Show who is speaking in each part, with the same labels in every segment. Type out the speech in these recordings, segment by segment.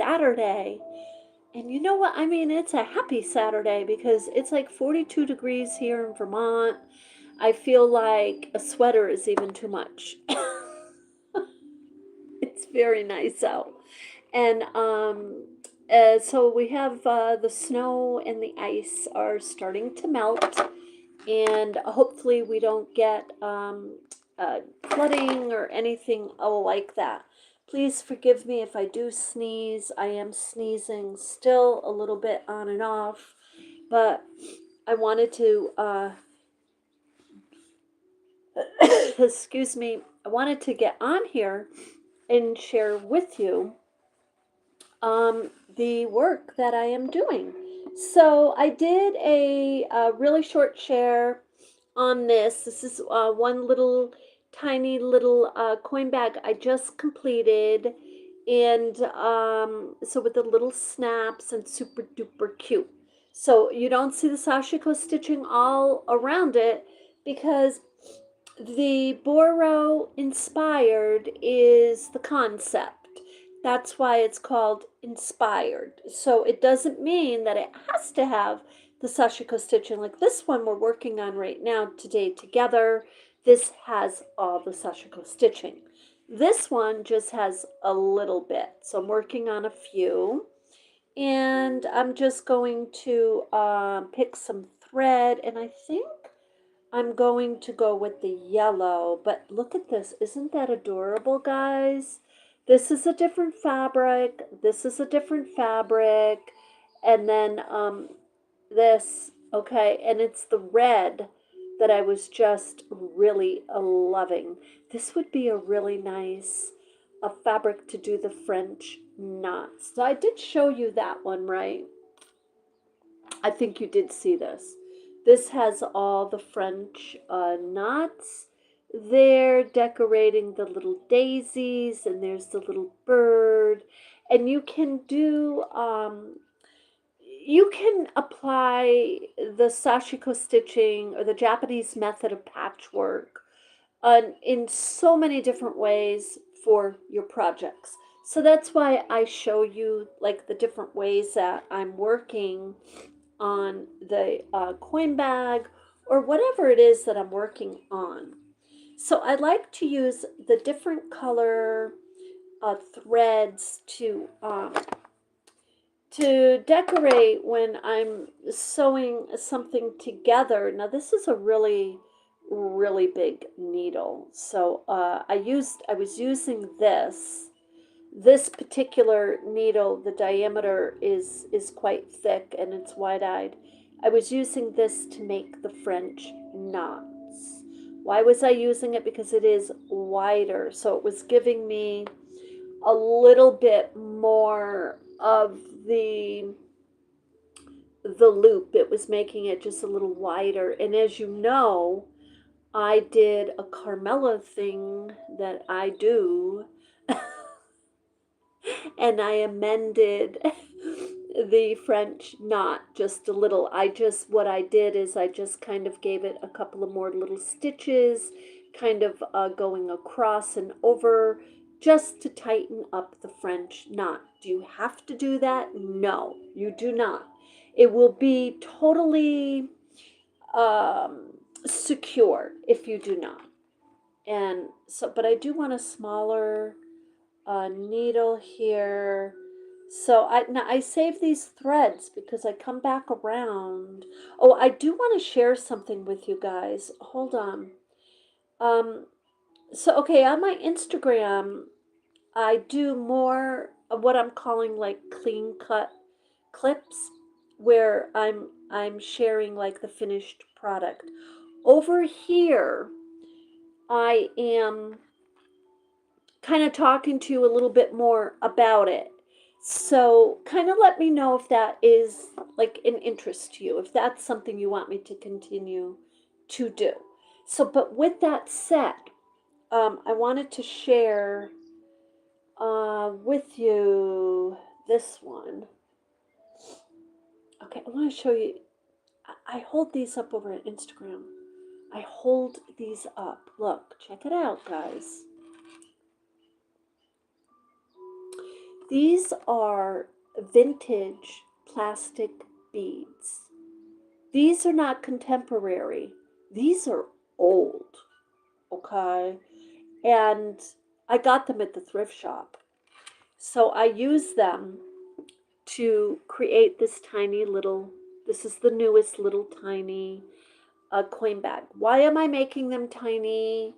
Speaker 1: Saturday. And you know what? I mean, it's a happy Saturday because it's like 42 degrees here in Vermont. I feel like a sweater is even too much. It's very nice out. And so we have the snow and the ice are starting to melt, and hopefully we don't get flooding or anything like that. Please forgive me if I do sneeze. I am sneezing still a little bit on and off, but I wanted to, excuse me, I wanted to get on here and share with you the work that I am doing. So I did a really short share on this. This is one little tiny little coin bag I just completed. And so with the little snaps and super duper cute. So you don't see the sashiko stitching all around it because the Boro inspired is the concept. That's why it's called inspired. So it doesn't mean that it has to have the sashiko stitching. Like this one we're working on right now today together. This has all the sashiko stitching. This one just has a little bit. So I'm working on a few. And I'm just going to pick some thread. And I think I'm going to go with the yellow, but look at this. Isn't that adorable, guys? This is a different fabric. This is a different fabric. And then this, okay, and it's the red that I was just really loving. This would be a really nice fabric to do the French knots. So I did show you that one, right? I think you did see this. This has all the French knots there, decorating the little daisies, and there's the little bird. And you can do, you can apply the sashiko stitching or the Japanese method of patchwork in so many different ways for your projects. So that's why I show you like the different ways that I'm working on the coin bag or whatever it is that I'm working on. So I like to use the different color threads to decorate when I'm sewing something together. Now this is a really big needle, so I was using this particular needle. The diameter is quite thick and it's wide-eyed. I was using this to make the French knots. Why was I using it? Because it is wider, so it was giving me a little bit more of the loop. It was making it just a little wider. And as you know, I did a Carmella thing that I do and I amended the French knot just a little. What I did is I just kind of gave it a couple of more little stitches, kind of going across and over, just to tighten up the French knot. Do you have to do that? No, you do not. It will be totally secure if you do not. And so, but I do want a smaller needle here. So now I save these threads because I come back around. Oh, I do want to share something with you guys. Hold on. So okay, on my Instagram, I do more of what I'm calling like clean cut clips where I'm sharing like the finished product. Over here, I am kind of talking to you a little bit more about it. So kind of let me know if that is like an interest to you, if that's something you want me to continue to do. So, but with that said, I wanted to share with you this one. Okay, I want to show you. I hold these up over on Instagram. I hold these up. Look, check it out, guys. These are vintage plastic beads. These are not contemporary. These are old, okay? And I got them at the thrift shop. So I use them to create this tiny little, this is the newest little tiny coin bag. Why am I making them tiny?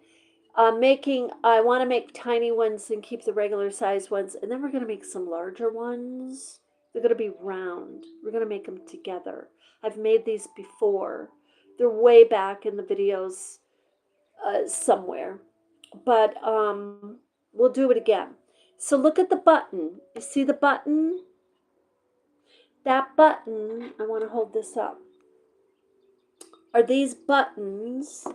Speaker 1: I want to make tiny ones and keep the regular size ones. And then we're going to make some larger ones. They're going to be round. We're going to make them together. I've made these before. They're way back in the videos somewhere. But we'll do it again. So look at the button. You see the button? That button, I want to hold this up, are these buttons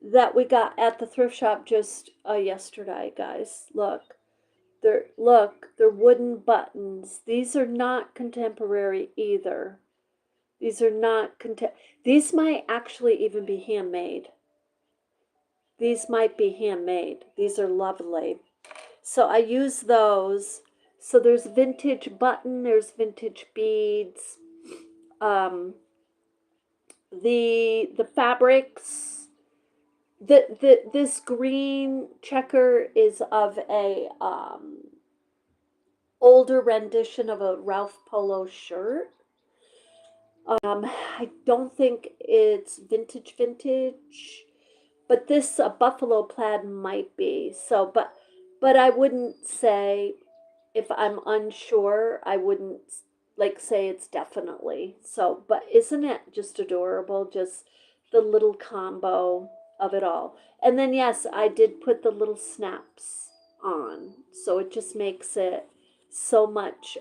Speaker 1: that we got at the thrift shop just yesterday, guys. They're wooden buttons. These are not contemporary either. These are not these might actually even be handmade. These might be handmade. These are lovely. So I use those. So there's vintage button, there's vintage beads. The fabrics, this green checker is of a older rendition of a Ralph Polo shirt. I don't think it's vintage, but this buffalo plaid might be. So, but I wouldn't say, if I'm unsure, I wouldn't like say it's definitely. So, but isn't it just adorable? Just the little combo of it all. And then, yes, I did put the little snaps on. So it just makes it so much,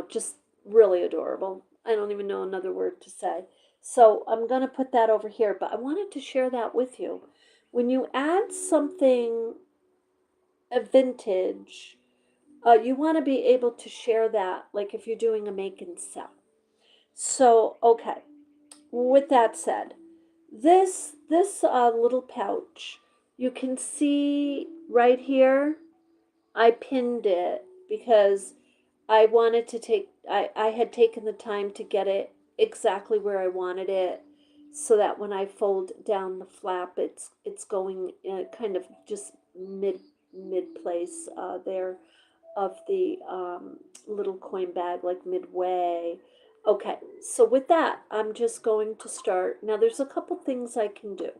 Speaker 1: just really adorable. I don't even know another word to say. So I'm going to put that over here, but I wanted to share that with you. When you add something a vintage, you want to be able to share that, like if you're doing a make and sell. So, okay, with that said, this little pouch, you can see right here, I pinned it because I wanted to I had taken the time to get it exactly where I wanted it, so that when I fold down the flap, it's going kind of just mid place there of the little coin bag, like midway. Okay, so with that, I'm just going to start. Now there's a couple things I can do.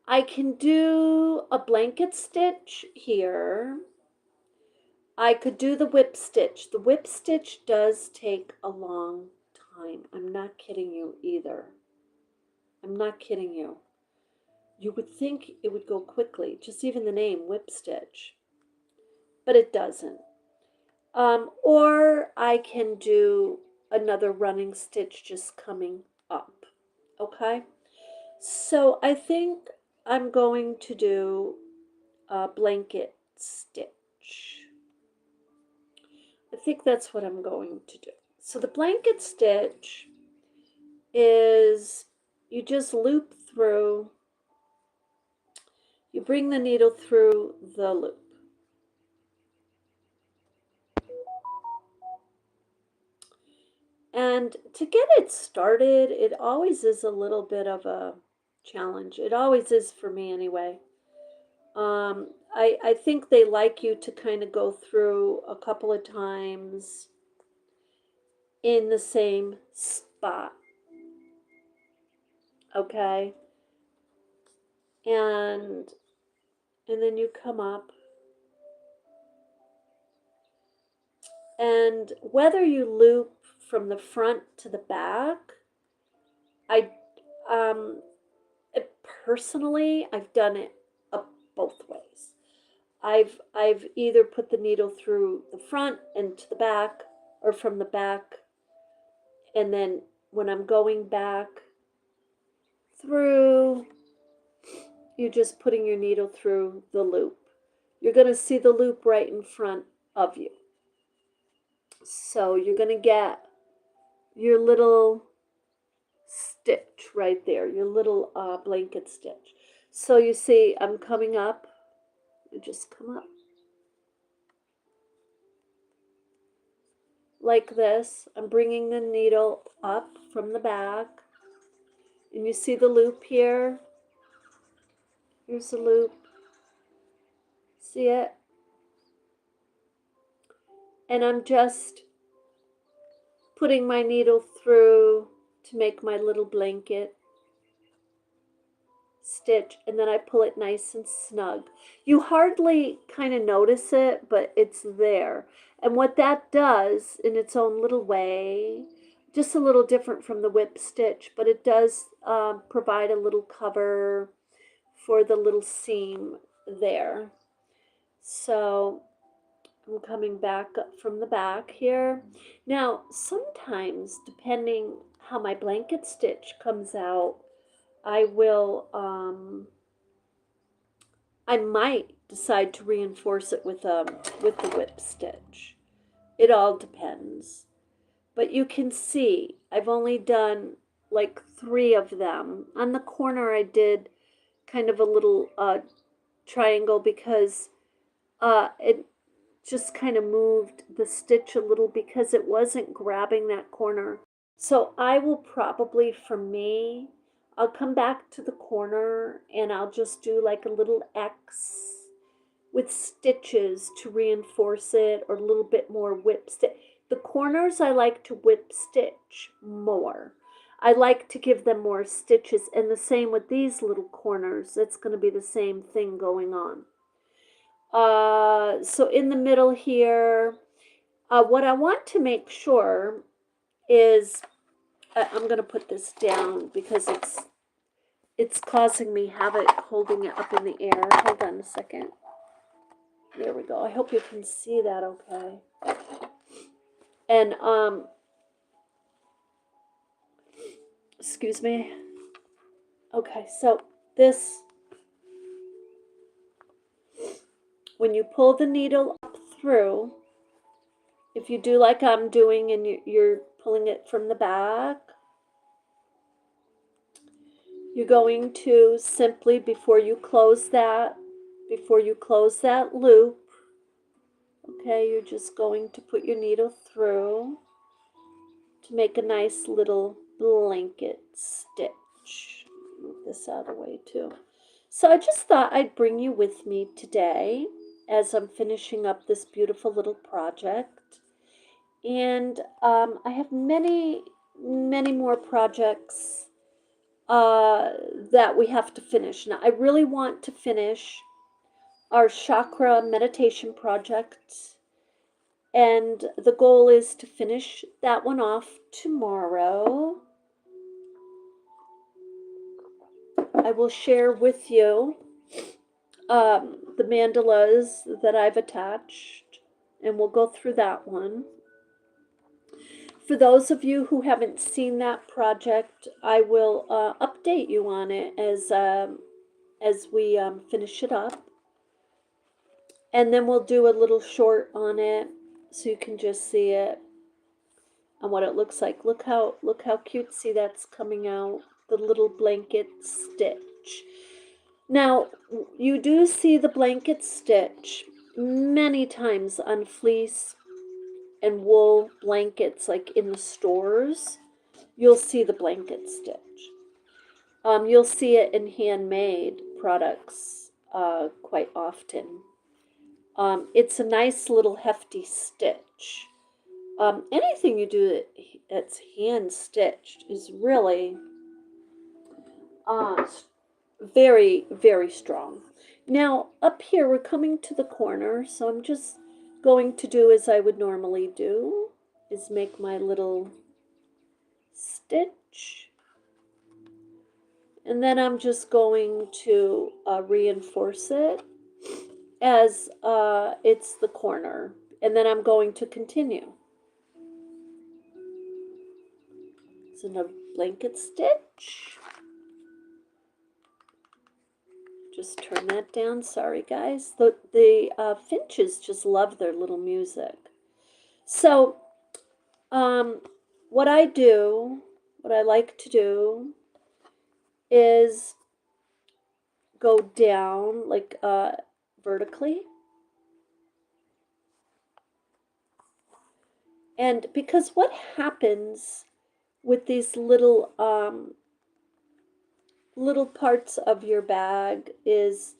Speaker 1: I can do a blanket stitch here. I could do the whip stitch. The whip stitch does take a long time. I'm not kidding you either. I'm not kidding you. You would think it would go quickly, just even the name, whip stitch. But it doesn't. Or I can do another running stitch just coming up. Okay? So I think I'm going to do a blanket stitch. I think that's what I'm going to do. So the blanket stitch is, you just loop through, you bring the needle through the loop. And to get it started, it always is a little bit of a challenge. It always is for me anyway. I think they like you to kind of go through a couple of times in the same spot. Okay? And then you come up. And whether you loop from the front to the back, I personally, I've done it both ways. I've either put the needle through the front and to the back, or from the back, and then when I'm going back through, you're just putting your needle through the loop. You're going to see the loop right in front of you. So you're going to get your little stitch right there, your little blanket stitch. So you see I'm coming up, you just come up, like this. I'm bringing the needle up from the back. And you see the loop here? Here's the loop. See it? And I'm just putting my needle through to make my little blanket stitch, and then I pull it nice and snug. You hardly kind of notice it, but it's there. And what that does in its own little way, just a little different from the WIP stitch, but it does provide a little cover for the little seam there. So I'm coming back up from the back here. Now, sometimes, depending how my blanket stitch comes out, I will, I might decide to reinforce it with the WIP stitch. It all depends. But you can see, I've only done like 3 of them. On the corner, I did kind of a little triangle because it just kind of moved the stitch a little because it wasn't grabbing that corner. So I will probably, for me, I'll come back to the corner and I'll just do like a little X with stitches to reinforce it, or a little bit more WIP stitch. The corners I like to WIP stitch more. I like to give them more stitches, and the same with these little corners. It's going to be the same thing going on. So in the middle here, what I want to make sure is, I'm going to put this down because it's causing me havoc holding it up in the air. Hold on a second. There we go. I hope you can see that okay. And excuse me. Okay, so this, when you pull the needle up through, if you do like I'm doing and you're pulling it from the back, you're going to simply, before you close that loop, okay, you're just going to put your needle through to make a nice little blanket stitch. Move this out of the way too. So I just thought I'd bring you with me today as I'm finishing up this beautiful little project. And I have many, many more projects that we have to finish. Now, I really want to finish our chakra meditation project, and the goal is to finish that one off tomorrow. I will share with you the mandalas that I've attached, and we'll go through that one. For those of you who haven't seen that project, I will update you on it as we finish it up. And then we'll do a little short on it so you can just see it and what it looks like. Look how cutesy that's coming out, the little blanket stitch. Now, you do see the blanket stitch many times on fleece and wool blankets, like in the stores. You'll see the blanket stitch. You'll see it in handmade products quite often. It's a nice little hefty stitch. Anything you do that's hand stitched is really very, very strong. Now, up here, we're coming to the corner, so I'm just going to do as I would normally do, is make my little stitch. And then I'm just going to reinforce it as it's the corner. And then I'm going to continue. So another blanket stitch. Just turn that down. Sorry, guys. The finches just love their little music. So what I like to do is go down like vertically. And because what happens with these little parts of your bag is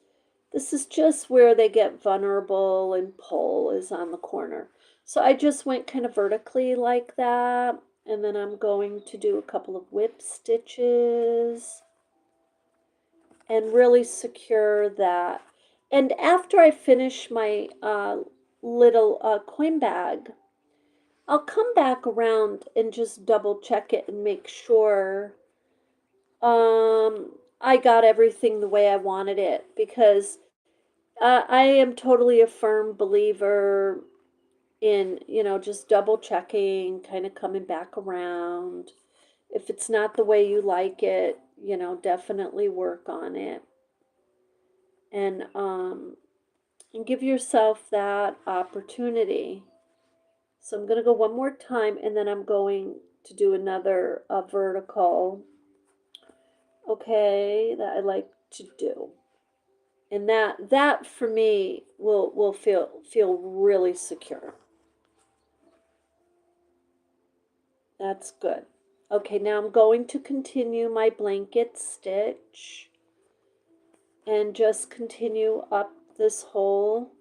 Speaker 1: this is just where they get vulnerable and pull is on the corner. So I just went kind of vertically like that. And then I'm going to do a couple of WIP stitches and really secure that. And after I finish my little coin bag, I'll come back around and just double check it and make sure I got everything the way I wanted it, because I am totally a firm believer in, just double checking, kind of coming back around. If it's not the way you like it, definitely work on it. And give yourself that opportunity. So I'm going to go one more time, and then I'm going to do another vertical, okay, that I like to do. And that for me will feel really secure. That's good. Okay, now I'm going to continue my blanket stitch and just continue up this whole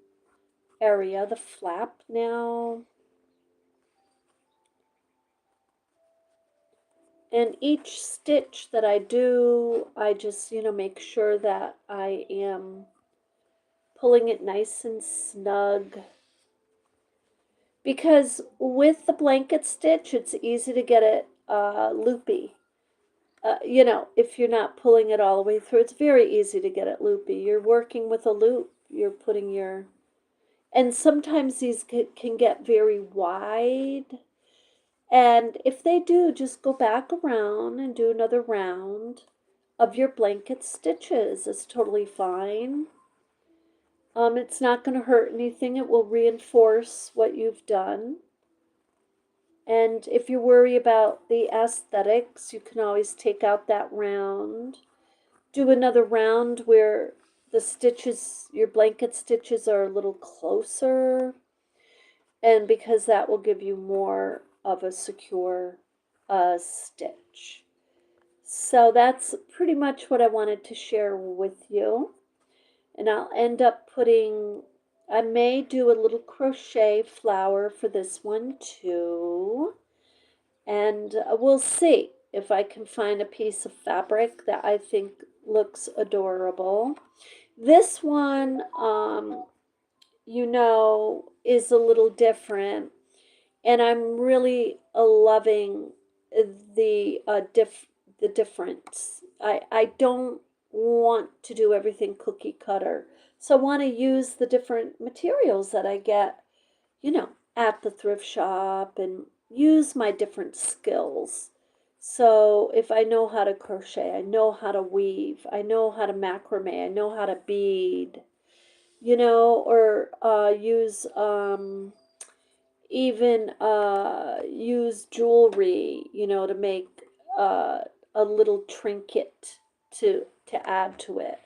Speaker 1: area, the flap now. And each stitch that I do, I just, make sure that I am pulling it nice and snug. Because with the blanket stitch, it's easy to get it loopy. If you're not pulling it all the way through, it's very easy to get it loopy. You're working with a loop. You're putting and sometimes these can get very wide. And if they do, just go back around and do another round of your blanket stitches. It's totally fine. It's not going to hurt anything. It will reinforce what you've done. And if you worry about the aesthetics, you can always take out that round. Do another round where the stitches, your blanket stitches, are a little closer. And because that will give you more of a secure stitch. So that's pretty much what I wanted to share with you. And I'll end up I may do a little crochet flower for this one too. And we'll see if I can find a piece of fabric that I think looks adorable. This one, is a little different. And I'm really loving the difference. I don't want to do everything cookie cutter. So I want to use the different materials that I get, at the thrift shop, and use my different skills. So if I know how to crochet, I know how to weave, I know how to macrame, I know how to bead, or even use jewelry, to make a little trinket to add to it,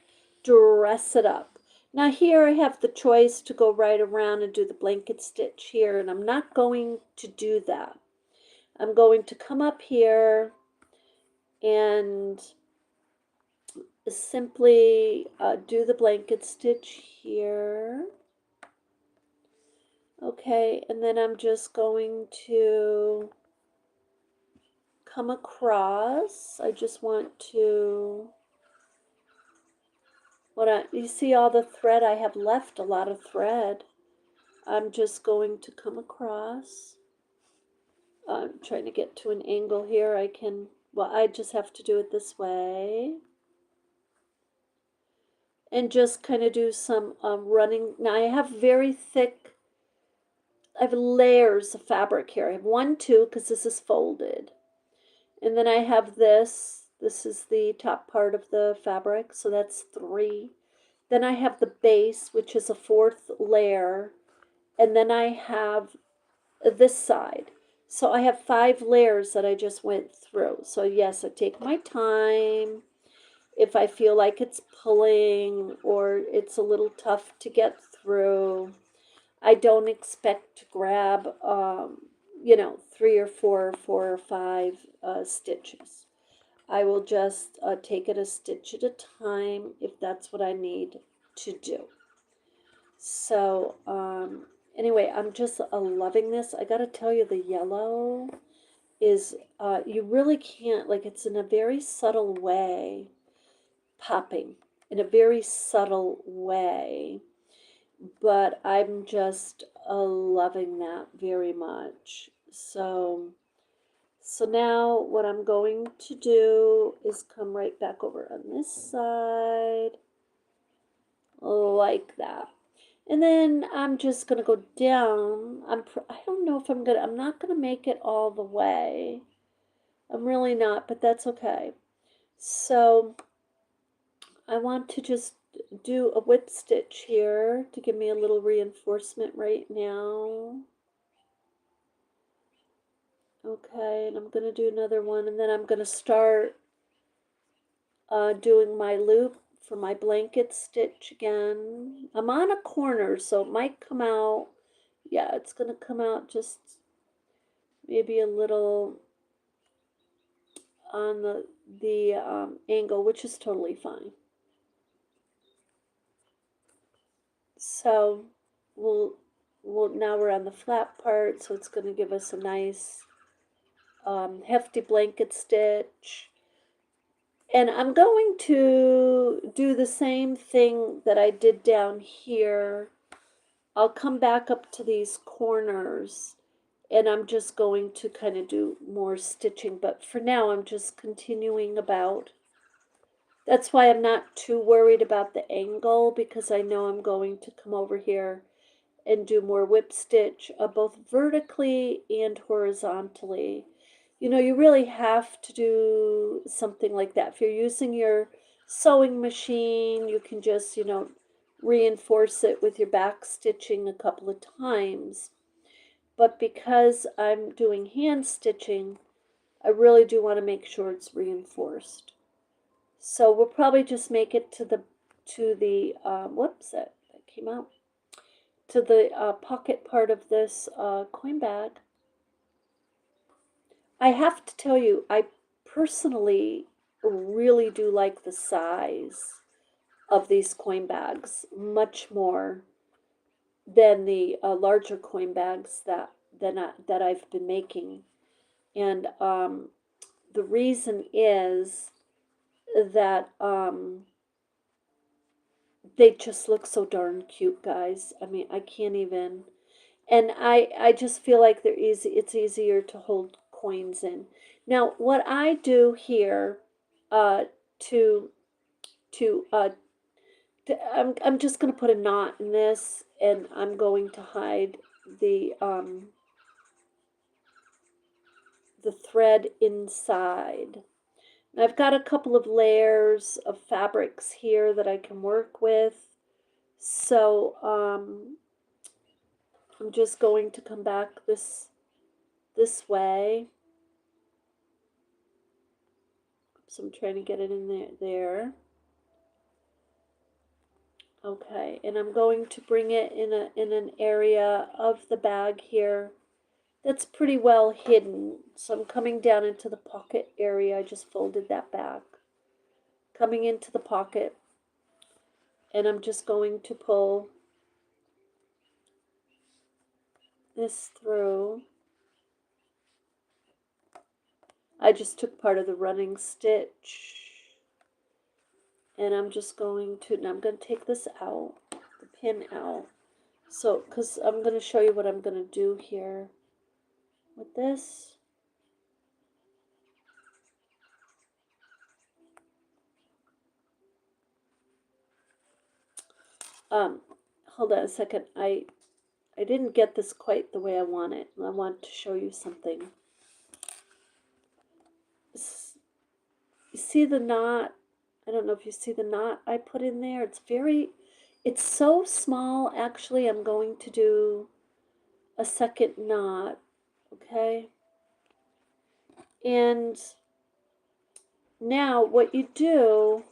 Speaker 1: dress it up. Now here I have the choice to go right around and do the blanket stitch here, and I'm not going to do that. I'm going to come up here and simply do the blanket stitch here. Okay, and then I'm just going to come across. I just want to, you see all the thread I have left, a lot of thread. I'm just going to come across. I'm trying to get to an angle here. I just have to do it this way. And just kind of do some running. Now I have I have layers of fabric here. I have 1, 2, because this is folded. And then I have this is the top part of the fabric, so that's 3. Then I have the base, which is a 4th layer, and then I have this side. So I have 5 layers that I just went through. So yes, I take my time. If I feel like it's pulling or it's a little tough to get through, I don't expect to grab you know, 3 or 4 or 5 stitches. I will just take it a stitch at a time if that's what I need to do. So anyway, I'm just loving this. I gotta tell you, the yellow is, you really can't, like, it's in a very subtle way, popping in a very subtle way, but I'm just loving that very much. So now what I'm going to do is come right back over on this side, like that. And then I'm just going to go down. I don't know if I'm not going to make it all the way. I'm really not, but that's okay. So I want to just do a whip stitch here to give me a little reinforcement right now. Okay, and I'm going to do another one, and then I'm going to start doing my loop for my blanket stitch again. I'm on a corner, so it might come out, yeah, it's going to come out just maybe a little on the angle, which is totally fine. So we'll now we're on the flat part, so it's going to give us a nice hefty blanket stitch. And I'm going to do the same thing that I did down here. I'll come back up to these corners, and I'm just going to kind of do more stitching, but for now I'm just continuing about. That's why I'm not too worried about the angle, because I know I'm going to come over here and do more whip stitch, both vertically and horizontally. You know, you really have to do something like that. If you're using your sewing machine, you can just, you know, reinforce it with your back stitching a couple of times. But because I'm doing hand stitching, I really do want to make sure it's reinforced. So we'll probably just make it to the whoops, that came out, to the pocket part of this coin bag. I have to tell you, I personally really do like the size of these coin bags much more than the larger coin bags that I've been making. And the reason is that they just look so darn cute, guys. I mean, I can't even. And I just feel like it's easier to hold coins in. Now, what I do here uh, to I'm just going to put a knot in this, and I'm going to hide the thread inside. And I've got a couple of layers of fabrics here that I can work with. So I'm just going to come back this way. So I'm trying to get it in there. Okay, and I'm going to bring it in an area of the bag here that's pretty well hidden. So I'm coming down into the pocket area. I just folded that back. Coming into the pocket, and I'm just going to pull this through. I just took part of the running stitch, and I'm just going to, now I'm going to take this out, the pin out. So, because I'm going to show you what I'm going to do here with this. Hold on a second. I didn't get this quite the way I want it. I want to show you something. You see the knot? I don't know if you see the knot I put in there. It's so small. Actually, I'm going to do a second knot, okay? And now what you do,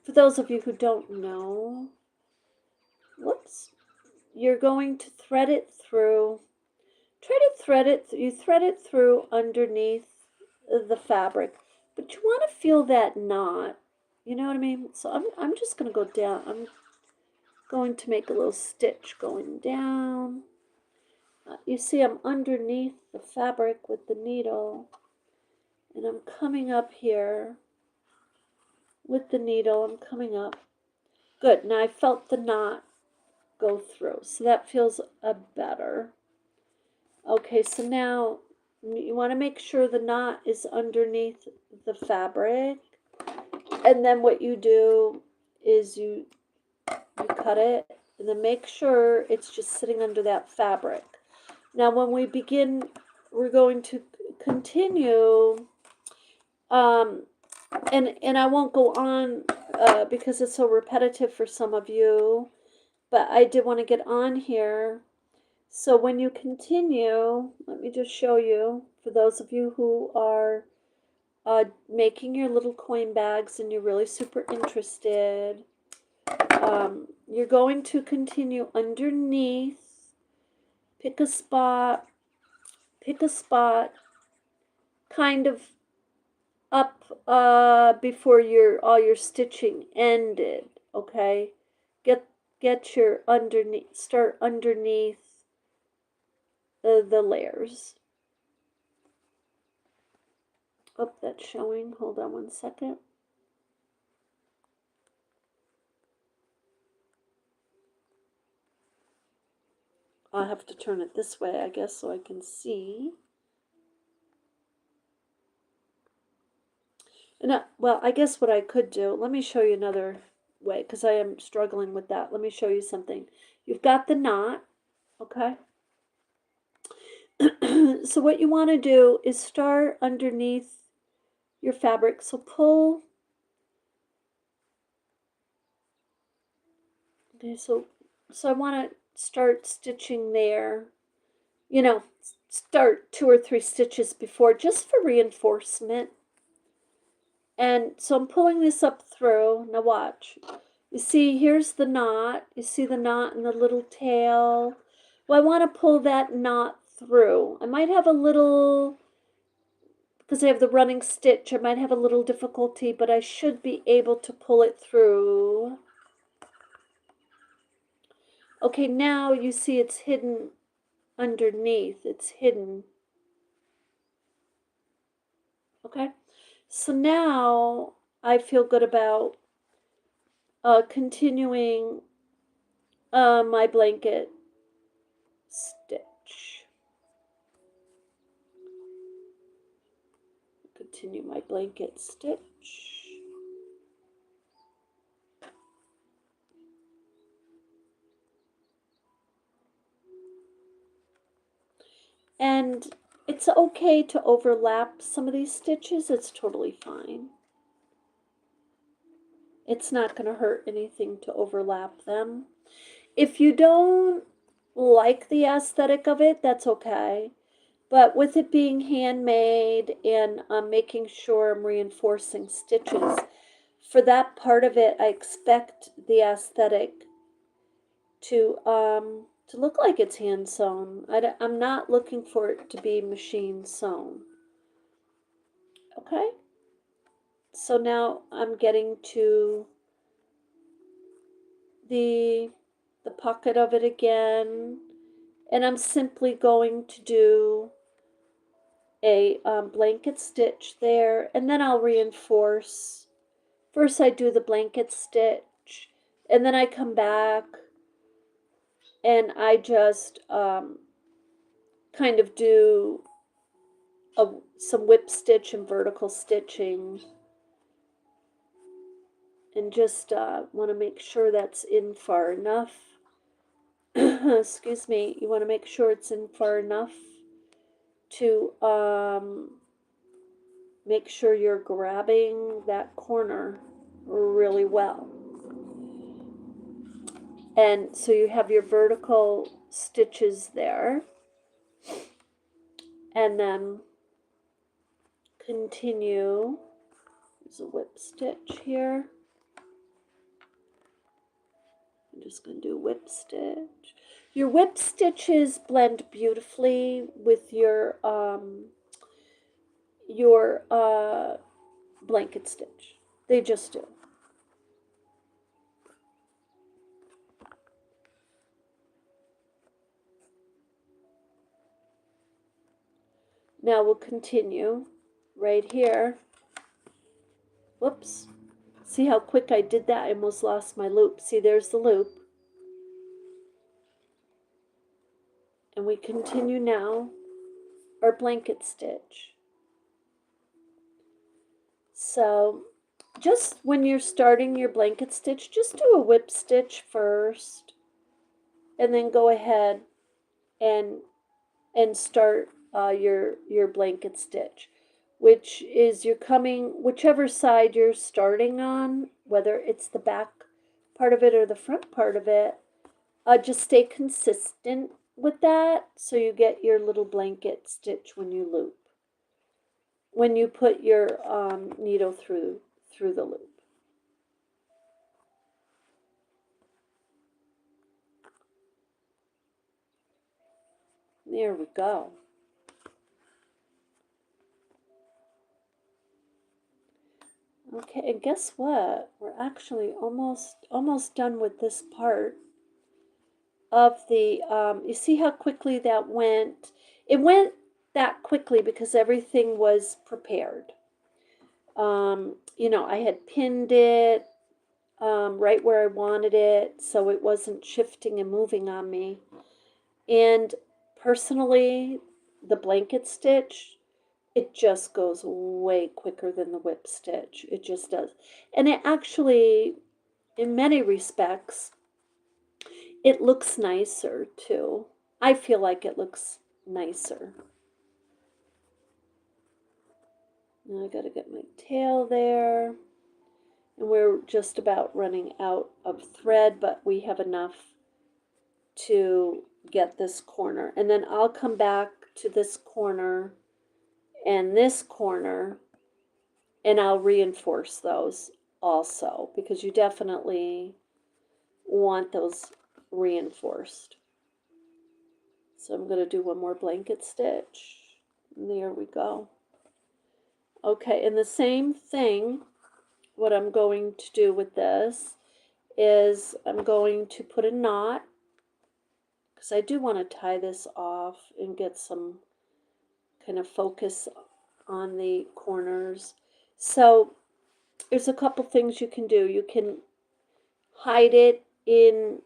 Speaker 1: for those of you who don't know, whoops, you're going to thread it through. try to thread it, you thread it through underneath the fabric, but you want to feel that knot, you know what I mean? So I'm just going to go down, I'm going to make a little stitch going down. You see I'm underneath the fabric with the needle, and I'm coming up here with the needle, I'm coming up. Good, now I felt the knot go through, so that feels better. Okay, so now you want to make sure the knot is underneath the fabric, and then what you do is you cut it, and then make sure it's just sitting under that fabric. Now when we begin, we're going to continue, and I won't go on because it's so repetitive for some of you, but I did want to get on here. So when you continue, let me just show you, for those of you who are making your little coin bags and you're really super interested, you're going to continue underneath, pick a spot, kind of up before all your stitching ended, okay? Get your underneath, start underneath the layers. Oh, that's showing. Hold on one second. I'll have to turn it this way, I guess, so I can see. And well, I guess what I could do, let me show you another way, because I am struggling with that. Let me show you something. You've got the knot, okay? So what you want to do is start underneath your fabric. So pull. Okay, so I want to start stitching there. You know, start 2 or 3 stitches before, just for reinforcement. And so I'm pulling this up through. Now watch. You see, here's the knot. You see the knot in the little tail? Well, I want to pull that knot through. I might have a little, because I have the running stitch, I might have a little difficulty, but I should be able to pull it through. Okay, now you see it's hidden underneath. It's hidden. Okay, so now I feel good about continuing my blanket stitch. Continue my blanket stitch. And it's okay to overlap some of these stitches. It's totally fine. It's not going to hurt anything to overlap them. If you don't like the aesthetic of it, that's okay. But with it being handmade and making sure I'm reinforcing stitches, for that part of it, I expect the aesthetic to look like it's hand sewn. I'm not looking for it to be machine sewn. Okay? So now I'm getting to the pocket of it again, and I'm simply going to do a blanket stitch there, and then I'll reinforce. First I do the blanket stitch, and then I come back and I just kind of do some whip stitch and vertical stitching, and just want to make sure that's in far enough. Excuse me, you want to make sure it's in far enough to make sure you're grabbing that corner really well. And so you have your vertical stitches there, and then continue. There's a whip stitch here. I'm just going to do whip stitch. Your whip stitches blend beautifully with your blanket stitch. They just do. Now we'll continue right here. Whoops. See how quick I did that? I almost lost my loop. See, there's the loop. And we continue now our blanket stitch. So just when you're starting your blanket stitch, just do a whip stitch first, and then go ahead and start your blanket stitch, which is you're coming whichever side you're starting on, whether it's the back part of it or the front part of it. Just stay consistent with that so you get your little blanket stitch when you loop, when you put your needle through the loop. There we go. Okay, and guess what? We're actually almost done with this part of the, you see how quickly that went? It went that quickly because everything was prepared. You know, I had pinned it right where I wanted it, so it wasn't shifting and moving on me. And personally, the blanket stitch, it just goes way quicker than the whip stitch. It just does. And it actually, in many respects, it looks nicer too. I feel like it looks nicer. Now I gotta get my tail there. And we're just about running out of thread, but we have enough to get this corner. And then I'll come back to this corner and this corner, and I'll reinforce those also, because you definitely want those reinforced. So I'm going to do one more blanket stitch. And there we go. Okay, and the same thing, what I'm going to do with this is I'm going to put a knot, because I do want to tie this off and get some kind of focus on the corners. So there's a couple things you can do. You can hide it in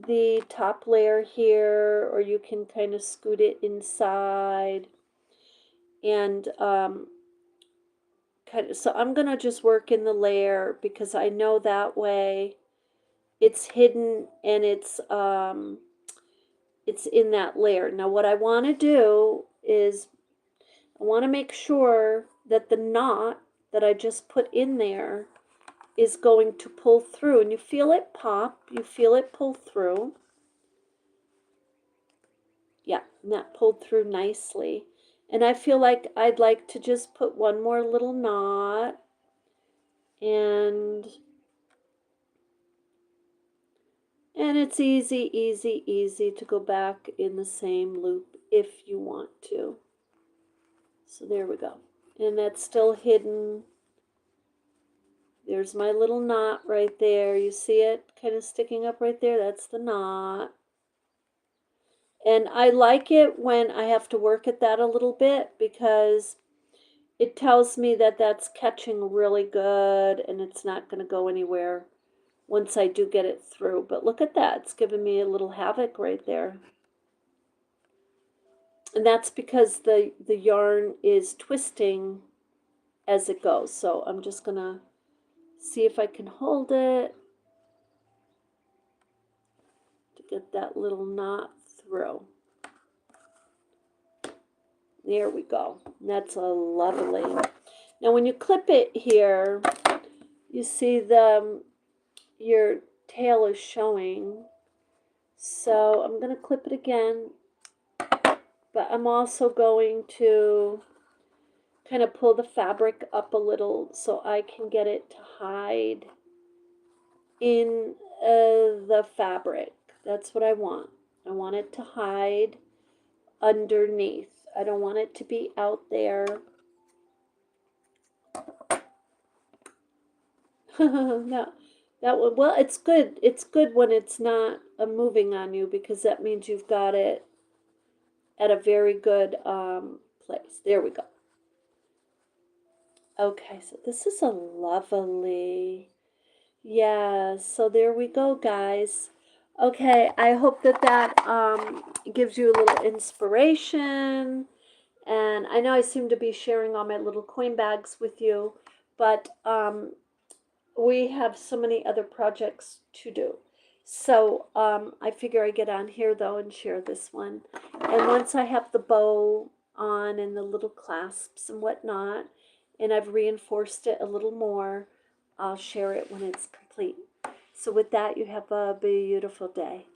Speaker 1: the top layer here, or you can kind of scoot it inside. And so I'm gonna just work in the layer, because I know that way it's hidden and it's in that layer. Now what I want to do is I want to make sure that the knot that I just put in there is going to pull through, and you feel it pop, you feel it pull through. Yeah, and that pulled through nicely. And I feel like I'd like to just put one more little knot, and it's easy to go back in the same loop if you want to. So there we go. And that's still hidden. There's my little knot right there. You see it kind of sticking up right there? That's the knot. And I like it when I have to work at that a little bit, because it tells me that that's catching really good and it's not going to go anywhere once I do get it through. But look at that. It's giving me a little havoc right there. And that's because the yarn is twisting as it goes. So I'm just going to see if I can hold it to get that little knot through. There we go. That's a lovely. Now when you clip it here, you see your tail is showing. So I'm going to clip it again, but I'm also going to kind of pull the fabric up a little so I can get it to hide in the fabric. That's what I want. I want it to hide underneath. I don't want it to be out there. No, that one. Well, it's good. It's good when it's not moving on you because that means you've got it at a very good place. There we go. Okay, so this is a lovely. Yeah, so there we go, guys. Okay, I hope that gives you a little inspiration. And I know I seem to be sharing all my little coin bags with you, but we have so many other projects to do. So I figure I get on here though and share this one. And once I have the bow on and the little clasps and whatnot, and I've reinforced it a little more, I'll share it when it's complete. So with that, you have a beautiful day.